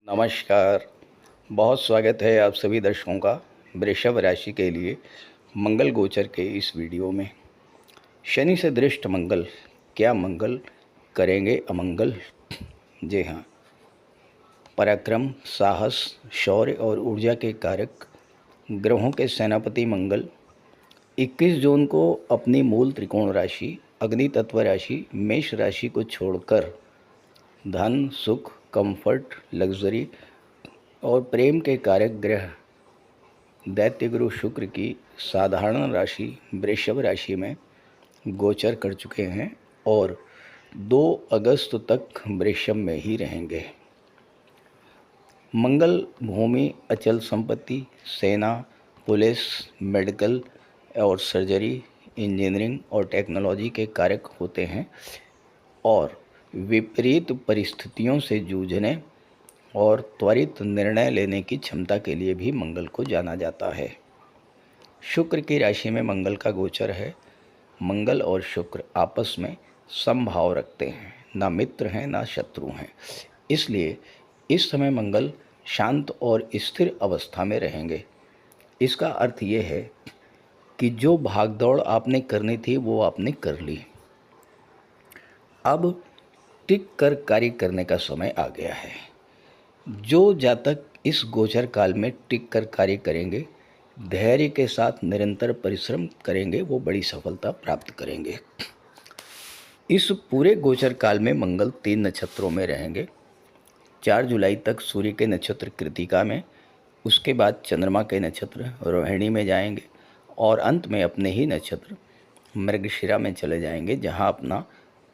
नमस्कार। बहुत स्वागत है आप सभी दर्शकों का वृषभ राशि के लिए मंगल गोचर के इस वीडियो में। शनि से दृष्ट मंगल क्या मंगल करेंगे अमंगल? जी हाँ, पराक्रम, साहस, शौर्य और ऊर्जा के कारक ग्रहों के सेनापति मंगल 21 जून को अपनी मूल त्रिकोण राशि अग्नि तत्व राशि मेष राशि को छोड़कर धन, सुख, कंफर्ट, लग्जरी और प्रेम के कारक ग्रह दैत्य गुरु शुक्र की साधारण राशि वृषभ राशि में गोचर कर चुके हैं और 2 अगस्त तक वृषभ में ही रहेंगे। मंगल भूमि, अचल संपत्ति, सेना, पुलिस, मेडिकल और सर्जरी, इंजीनियरिंग और टेक्नोलॉजी के कारक होते हैं और विपरीत परिस्थितियों से जूझने और त्वरित निर्णय लेने की क्षमता के लिए भी मंगल को जाना जाता है। शुक्र की राशि में मंगल का गोचर है। मंगल और शुक्र आपस में समभाव रखते हैं, ना मित्र हैं ना शत्रु हैं। इसलिए इस समय मंगल शांत और स्थिर अवस्था में रहेंगे। इसका अर्थ ये है कि जो भागदौड़ आपने करनी थी वो आपने कर ली। अब टिक कर कार्य करने का समय आ गया है। जो जातक इस गोचर काल में टिक कर कार्य करेंगे, धैर्य के साथ निरंतर परिश्रम करेंगे, वो बड़ी सफलता प्राप्त करेंगे। इस पूरे गोचर काल में मंगल 3 नक्षत्रों में रहेंगे। 4 जुलाई तक सूर्य के नक्षत्र कृतिका में, उसके बाद चंद्रमा के नक्षत्र रोहिणी में जाएंगे और अंत में अपने ही नक्षत्र मृगशिरा में चले जाएंगे, जहां अपना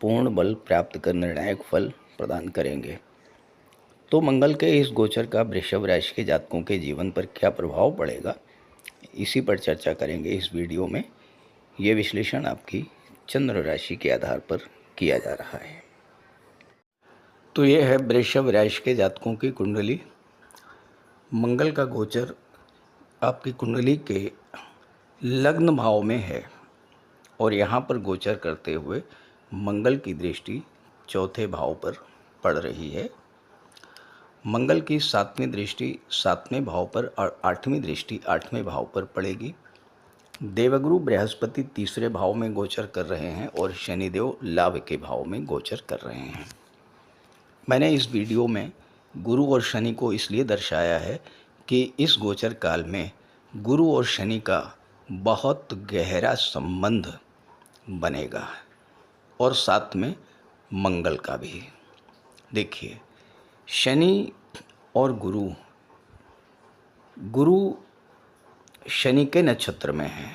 पूर्ण बल प्राप्त कर निर्णायक फल प्रदान करेंगे। तो मंगल के इस गोचर का वृषभ राशि के जातकों के जीवन पर क्या प्रभाव पड़ेगा, इसी पर चर्चा करेंगे इस वीडियो में। ये विश्लेषण आपकी चंद्र राशि के आधार पर किया जा रहा है। तो ये है वृषभ राशि के जातकों की कुंडली। मंगल का गोचर आपकी कुंडली के लग्न भाव में है और यहाँ पर गोचर करते हुए मंगल की दृष्टि चौथे भाव पर पड़ रही है। मंगल की 7वीं दृष्टि 7वें भाव पर और 8वीं दृष्टि 8वें भाव पर पड़ेगी। देवगुरु बृहस्पति 3रे भाव में गोचर कर रहे हैं और शनिदेव लाभ के भाव में गोचर कर रहे हैं। मैंने इस वीडियो में गुरु और शनि को इसलिए दर्शाया है कि इस गोचर काल में गुरु और शनि का बहुत गहरा संबंध बनेगा और साथ में मंगल का भी। देखिए, शनि और गुरु शनि के नक्षत्र में है,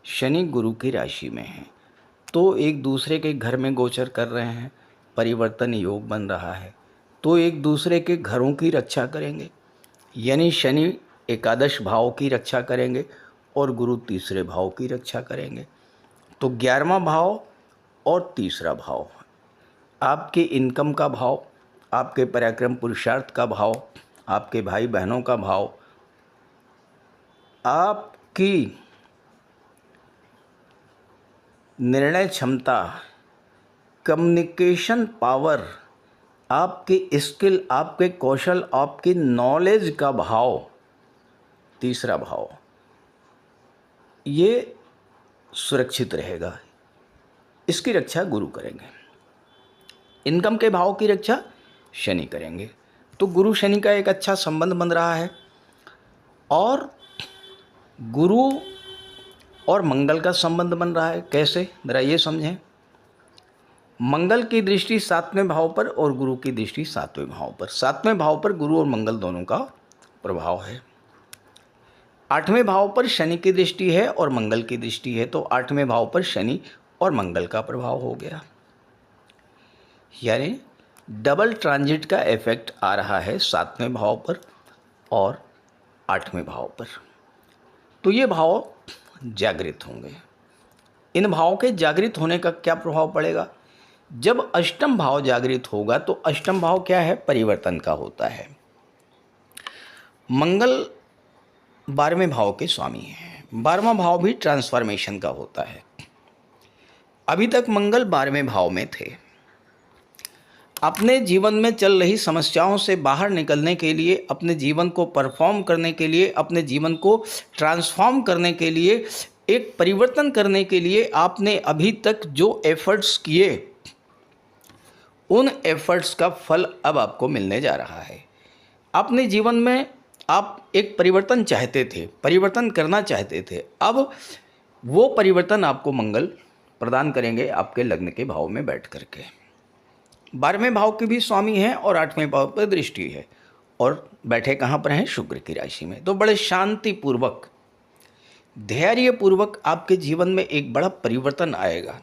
शनि गुरु की राशि में है, तो एक दूसरे के घर में गोचर कर रहे हैं, परिवर्तन योग बन रहा है, तो एक दूसरे के घरों की रक्षा करेंगे। यानी शनि एकादश भाव की रक्षा करेंगे और गुरु 3रे भाव की रक्षा करेंगे। तो 11वां भाव और 3रा भाव आपके इनकम का भाव, आपके पराक्रम पुरुषार्थ का भाव, आपके भाई बहनों का भाव, आपकी निर्णय क्षमता, कम्युनिकेशन पावर, आपकी स्किल, आपके कौशल, आपकी नॉलेज का भाव, 3रा भाव, ये सुरक्षित रहेगा। इसकी रक्षा गुरु करेंगे। इनकम के भाव की रक्षा शनि करेंगे। तो गुरु शनि का एक अच्छा संबंध बन रहा है और गुरु और मंगल का संबंध बन रहा है। कैसे, ज़रा ये समझें। मंगल की दृष्टि 7वें भाव पर और गुरु की दृष्टि 7वें भाव पर। 7वें भाव पर गुरु और मंगल दोनों का प्रभाव है। 8वें भाव पर शनि की दृष्टि है और मंगल की दृष्टि है, तो 8वें भाव पर शनि और मंगल का प्रभाव हो गया। यानी डबल ट्रांजिट का इफेक्ट आ रहा है 7वें भाव पर और 8वें भाव पर। तो ये भाव जागृत होंगे। इन भावों के जागृत होने का क्या प्रभाव पड़ेगा? जब अष्टम भाव जागृत होगा तो अष्टम भाव क्या है? परिवर्तन का होता है। मंगल 12वें भाव के स्वामी हैं। 12वां भाव भी ट्रांसफॉर्मेशन का होता है। अभी तक मंगल 12वें भाव में थे। अपने जीवन में चल रही समस्याओं से बाहर निकलने के लिए, अपने जीवन को परफॉर्म करने के लिए, अपने जीवन को ट्रांसफॉर्म करने के लिए, एक परिवर्तन करने के लिए आपने अभी तक जो एफर्ट्स किए, उन एफर्ट्स का फल अब आपको मिलने जा रहा है। अपने जीवन में आप एक परिवर्तन चाहते थे, परिवर्तन करना चाहते थे, अब वो परिवर्तन आपको मंगल प्रदान करेंगे आपके लग्न के भाव में बैठ करके। 12वें भाव के भी स्वामी हैं और 8वें भाव पर दृष्टि है, और बैठे कहाँ पर हैं? शुक्र की राशि में। तो बड़े शांतिपूर्वक, धैर्यपूर्वक आपके जीवन में एक बड़ा परिवर्तन आएगा।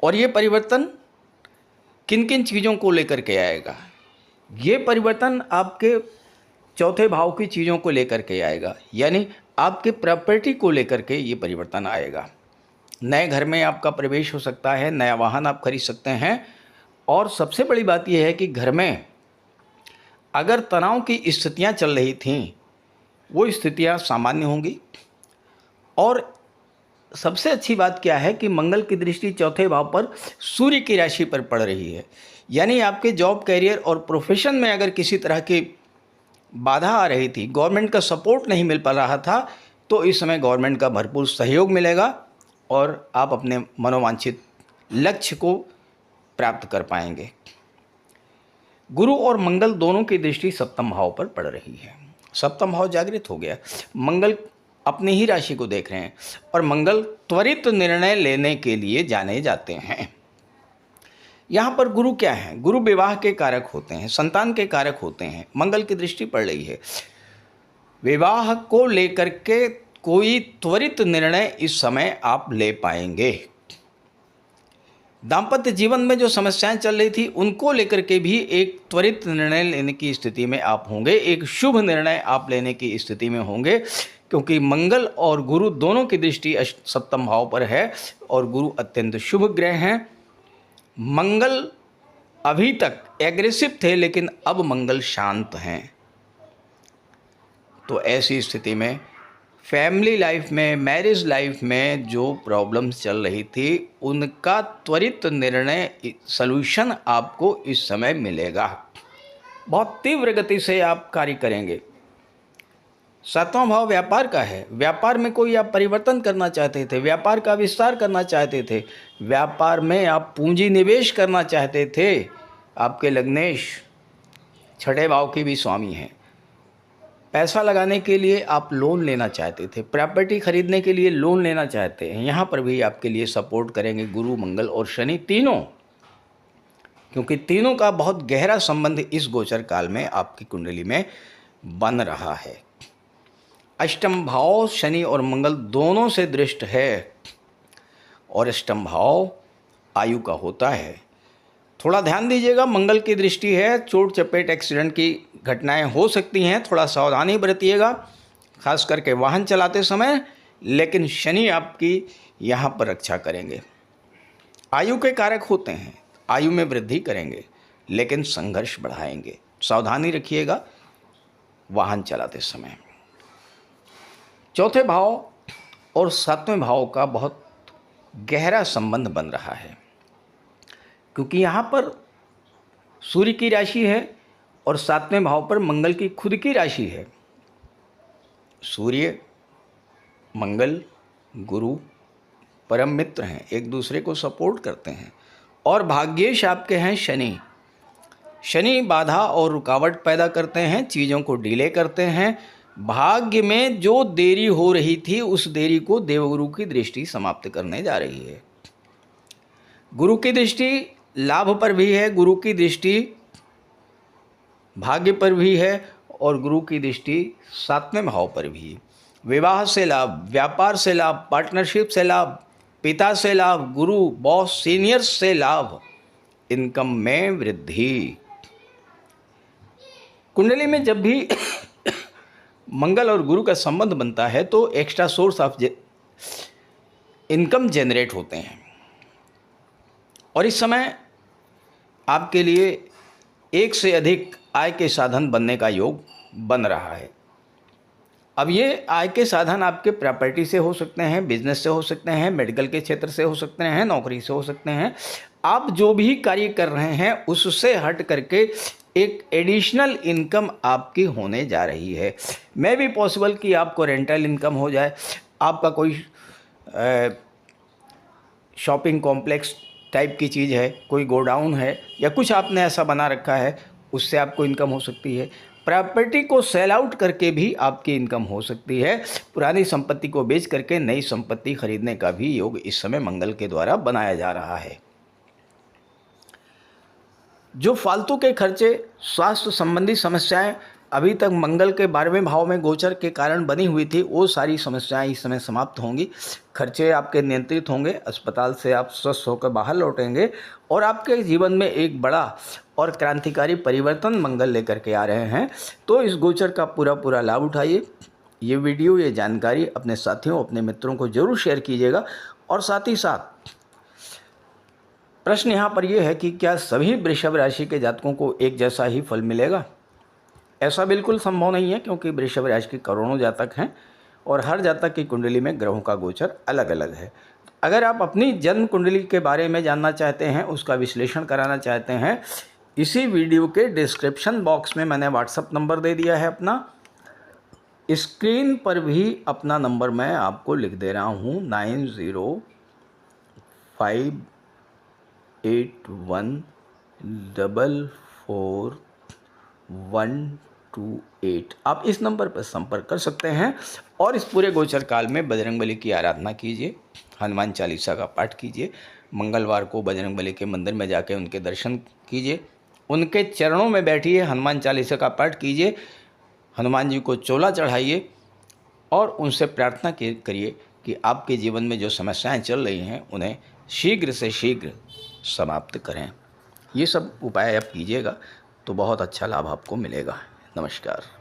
और ये परिवर्तन किन किन चीज़ों को लेकर के आएगा? ये परिवर्तन आपके चौथे भाव की चीज़ों को लेकर के आएगा, यानी आपके प्रॉपर्टी को लेकर के ये परिवर्तन आएगा। नए घर में आपका प्रवेश हो सकता है, नया वाहन आप खरीद सकते हैं, और सबसे बड़ी बात यह है कि घर में अगर तनाव की स्थितियां चल रही थीं, वो स्थितियां सामान्य होंगी। और सबसे अच्छी बात क्या है कि मंगल की दृष्टि चौथे भाव पर सूर्य की राशि पर पड़ रही है, यानी आपके जॉब, कैरियर और प्रोफेशन में अगर किसी तरह की बाधा आ रही थी, गवर्नमेंट का सपोर्ट नहीं मिल पा रहा था, तो इस समय गवर्नमेंट का भरपूर सहयोग मिलेगा और आप अपने मनोवांछित लक्ष्य को प्राप्त कर पाएंगे। गुरु और मंगल दोनों की दृष्टि सप्तम भाव पर पड़ रही है। सप्तम भाव जागृत हो गया, मंगल अपनी ही राशि को देख रहे हैं, और मंगल त्वरित निर्णय लेने के लिए जाने जाते हैं। यहाँ पर गुरु क्या है? गुरु विवाह के कारक होते हैं, संतान के कारक होते हैं। मंगल की दृष्टि पड़ रही है, विवाह को लेकर के कोई त्वरित निर्णय इस समय आप ले पाएंगे। दाम्पत्य जीवन में जो समस्याएं चल रही थी, उनको लेकर के भी एक त्वरित निर्णय लेने की स्थिति में आप होंगे, एक शुभ निर्णय आप लेने की स्थिति में होंगे, क्योंकि मंगल और गुरु दोनों की दृष्टि सप्तम भाव पर है, और गुरु अत्यंत शुभ ग्रह हैं। मंगल अभी तक एग्रेसिव थे, लेकिन अब मंगल शांत हैं। तो ऐसी स्थिति में फैमिली लाइफ में, मैरिज लाइफ में जो प्रॉब्लम्स चल रही थी, उनका त्वरित निर्णय, सलूशन आपको इस समय मिलेगा। बहुत तीव्र गति से आप कार्य करेंगे। सातवां भाव व्यापार का है। व्यापार में कोई आप परिवर्तन करना चाहते थे, व्यापार का विस्तार करना चाहते थे, व्यापार में आप पूंजी निवेश करना चाहते थे। आपके लग्नेश छठे भाव के भी स्वामी हैं। पैसा लगाने के लिए आप लोन लेना चाहते थे, प्रॉपर्टी खरीदने के लिए लोन लेना चाहते हैं, यहाँ पर भी आपके लिए सपोर्ट करेंगे गुरु, मंगल और शनि तीनों, क्योंकि तीनों का बहुत गहरा संबंध इस गोचर काल में आपकी कुंडली में बन रहा है। अष्टम भाव शनि और मंगल दोनों से दृष्ट है, और अष्टम भाव आयु का होता है। थोड़ा ध्यान दीजिएगा, मंगल की दृष्टि है, चोट चपेट एक्सीडेंट की घटनाएं हो सकती हैं, थोड़ा सावधानी बरतिएगा, खास करके वाहन चलाते समय, लेकिन शनि आपकी यहाँ पर रक्षा करेंगे। आयु के कारक होते हैं, आयु में वृद्धि करेंगे, लेकिन संघर्ष बढ़ाएंगे। सावधानी रखिएगा वाहन चलाते समय। चौथे भाव और सातवें भाव का बहुत गहरा संबंध बन रहा है, क्योंकि यहाँ पर सूर्य की राशि है और सातवें भाव पर मंगल की खुद की राशि है। सूर्य, मंगल, गुरु परम मित्र हैं, एक दूसरे को सपोर्ट करते हैं, और भाग्येश आपके हैं शनि। शनि बाधा और रुकावट पैदा करते हैं, चीज़ों को डिले करते हैं। भाग्य में जो देरी हो रही थी, उस देरी को देवगुरु की दृष्टि समाप्त करने जा रही है। गुरु की दृष्टि लाभ पर भी है, गुरु की दृष्टि भाग्य पर भी है, और गुरु की दृष्टि सातवें भाव पर भी। विवाह से लाभ, व्यापार से लाभ, पार्टनरशिप से लाभ, पिता से लाभ, गुरु, बॉस, सीनियर्स से लाभ, इनकम में वृद्धि। कुंडली में जब भी मंगल और गुरु का संबंध बनता है तो extra source of income generate होते हैं, और इस समय आपके लिए एक से अधिक आय के साधन बनने का योग बन रहा है। अब ये आय के साधन आपके प्रॉपर्टी से हो सकते हैं, बिजनेस से हो सकते हैं, मेडिकल के क्षेत्र से हो सकते हैं, नौकरी से हो सकते हैं। आप जो भी कार्य कर रहे हैं उससे हट करके एक एडिशनल इनकम आपकी होने जा रही है। मे भी पॉसिबल कि आपको रेंटल इनकम हो जाए, आपका कोई शॉपिंग कॉम्प्लेक्स टाइप की चीज़ है, कोई गोडाउन है या कुछ आपने ऐसा बना रखा है, उससे आपको इनकम हो सकती है। प्रॉपर्टी को सेल आउट करके भी आपकी इनकम हो सकती है। पुरानी संपत्ति को बेच करके नई संपत्ति खरीदने का भी योग इस समय मंगल के द्वारा बनाया जा रहा है। जो फालतू के खर्चे, स्वास्थ्य संबंधी समस्याएं अभी तक मंगल के 12वें भाव में गोचर के कारण बनी हुई थी, वो सारी समस्याएं इस समय समाप्त होंगी। खर्चे आपके नियंत्रित होंगे, अस्पताल से आप स्वस्थ होकर बाहर लौटेंगे और आपके जीवन में एक बड़ा और क्रांतिकारी परिवर्तन मंगल लेकर के आ रहे हैं। तो इस गोचर का पूरा लाभ उठाइए। ये वीडियो, ये जानकारी अपने साथियों, अपने मित्रों को जरूर शेयर कीजिएगा। और साथ ही साथ प्रश्न यहाँ पर यह है कि क्या सभी वृषभ राशि के जातकों को एक जैसा ही फल मिलेगा? ऐसा बिल्कुल संभव नहीं है, क्योंकि वृषभ राशि के करोड़ों जातक हैं और हर जातक की कुंडली में ग्रहों का गोचर अलग अलग है। अगर आप अपनी जन्म कुंडली के बारे में जानना चाहते हैं, उसका विश्लेषण कराना चाहते हैं, इसी वीडियो के डिस्क्रिप्शन बॉक्स में मैंने व्हाट्सअप नंबर दे दिया है अपना। स्क्रीन पर भी अपना नंबर मैं आपको लिख दे रहा हूँ, 9058144128। आप इस नंबर पर संपर्क कर सकते हैं और इस पूरे गोचर काल में बजरंगबली की आराधना कीजिए, हनुमान चालीसा का पाठ कीजिए। मंगलवार को बजरंगबली के मंदिर में जाकर उनके दर्शन कीजिए, उनके चरणों में बैठिए, हनुमान चालीसा का पाठ कीजिए, हनुमान जी को चोला चढ़ाइए और उनसे प्रार्थना करिए कि आपके जीवन में जो समस्याएं चल रही हैं उन्हें शीघ्र से शीघ्र समाप्त करें। ये सब उपाय आप कीजिएगा तो बहुत अच्छा लाभ आपको मिलेगा। नमस्कार।